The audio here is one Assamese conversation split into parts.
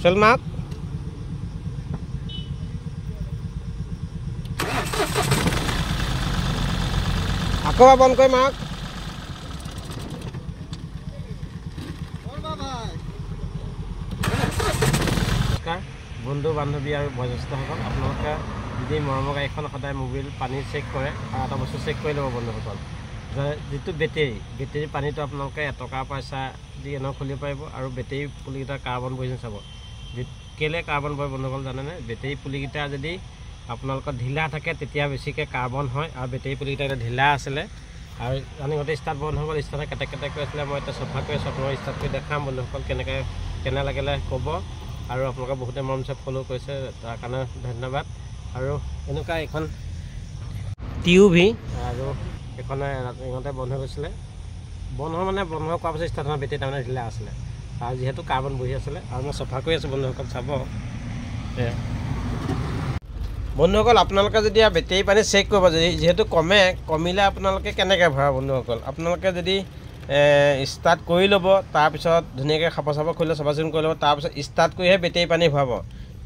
চল মাক আকৌ বন্ধ কৰি মাক বন্ধু বান্ধৱী আৰু বয়োজ্যেষ্ঠসকল আপোনালোকে যদি মৰমৰ গাড়ীখন সদায় মোবিল পানী চেক কৰে আৰু এটা বস্তু চেক কৰি ল'ব বন্ধুসকল যিটো বেটেৰী পানীটো আপোনালোকে এটকা পইচা দি এনেও খুলিব পাৰিব আৰু বেটেৰী পুলিকেইটা কাৰ্বন বহিছে চাব কেলৈ কাৰ্বন বয় বন্ধুসকল জানেনে বেটেৰী পুলিকেইটা যদি আপোনালোকৰ ঢিলা থাকে তেতিয়া বেছিকৈ কাৰ্বন হয় আৰু বেটেৰী পুলিকেইটা এতিয়া ঢিলা আছিলে আৰু আমি গোটেই ষ্টাৰ্ট বন্ধুসকল ষ্টাৰ্টে কেটেক কৰি আছিলে মই এতিয়া চফা কৰি আছোঁ আপোনালোকৰ ষ্টাৰ্ট কৰি দেখাম বন্ধুসকল কেনে লাগিলে ক'ব আৰু আপোনালোকে বহুতে মৰম চেপ ফ'ল' কৰিছে তাৰ কাৰণে ধন্যবাদ আৰু এনেকুৱা এখন TUV আৰু এইখনে ইহঁতে বন্ধ হৈছিলে বন্ধ কৰাৰ পাছত ষ্টাৰ্ট হোৱা বেটেৰী তাৰমানে ঢিলা আছিলে আৰু যিহেতু কাৰ্বন বহি আছিলে আৰু মই চফা কৰি আছোঁ বন্ধুসকল চাব বন্ধুসকল আপোনালোকে যদি বেটেৰী পানী চেক কৰিব যিহেতু কমিলে আপোনালোকে কেনেকৈ ভৰাব বন্ধুসকল আপোনালোকে যদি ষ্টাৰ্ট কৰি ল'ব তাৰপিছত ধুনীয়াকৈ খাপ চাপ খুলি চাফা চিকুণ কৰি ল'ব তাৰপিছত ষ্টাৰ্ট কৰিহে বেটেৰী পানী ভৰাব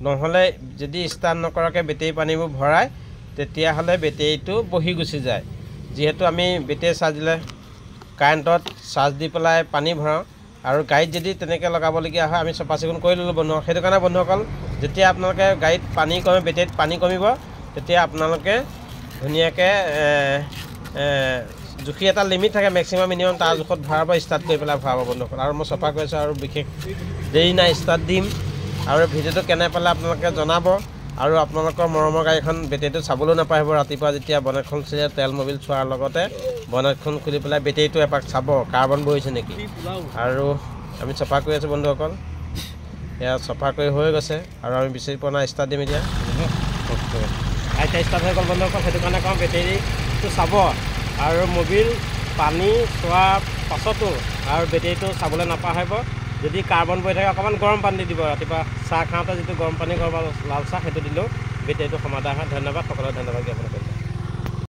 নহ'লে যদি ষ্টাৰ্ট নকৰাকৈ বেটেৰী পানীবোৰ ভৰাই তেতিয়াহ'লে বেটেৰীটো বহি গুচি যায় যিহেতু আমি বেটেৰী চাৰ্জ দিলে কাৰেণ্টত চাৰ্জ দি পেলাই পানী ভৰাওঁ আৰু গাড়ীত যদি তেনেকৈ লগাবলগীয়া হয় আমি চাফা চিকুণ কৰি ল'লোঁ বন্ধুসকল সেইটো কাৰণে বন্ধুসকল যেতিয়া আপোনালোকে গাড়ীত পানী কমে বেটেৰীত পানী কমিব তেতিয়া আপোনালোকে ধুনীয়াকৈ জুখি এটা লিমিট থাকে মেক্সিমাম মিনিমাম তাৰ জোখত ভৰাব ষ্টাৰ্ট কৰি পেলাই ভৰাব বন্ধুসকল আৰু মই চফা কৰিছোঁ আৰু বিশেষ দেৰি নাই ষ্টাৰ্ট দিম আৰু ভিডিঅ'টো কেনে পালে আপোনালোকে জনাব আৰু আপোনালোকৰ মৰমৰ গাড়ীখন বেটেৰীটো চাবলৈও নাপাহিব ৰাতিপুৱা যেতিয়া বনেটখন খুলি তেল মবিল চোৱাৰ লগতে বনেটখন খুলি পেলাই বেটেৰীটো এপাক চাব কাৰ্বন বহিছে নেকি আৰু আমি চফা কৰি আছোঁ বন্ধুসকল এয়া চফা কৰি হৈ গৈছে আৰু আমি বিচাৰি পোৱা নাই ষ্টাৰ্ট দিম এতিয়া ষ্টাৰ্ট হৈ গ'ল বন্ধুসকল সেইটো কাৰণে কওঁ বেটেৰীটো চাব আৰু মবিল পানী চোৱাৰ পাছতো আৰু বেটেৰীটো চাবলৈ নাপাহৰিব যদি কাৰ্বন বহি থাকে অকণমান গৰম পানী দি দিব ৰাতিপুৱা চাহ খাওঁতে যিটো গৰম পানী লাল চাহ সেইটো দিলেও বেটেৰীটো সমাধান হয় ধন্যবাদ সকলোকে ধন্যবাদ জ্ঞাপন কৰিছোঁ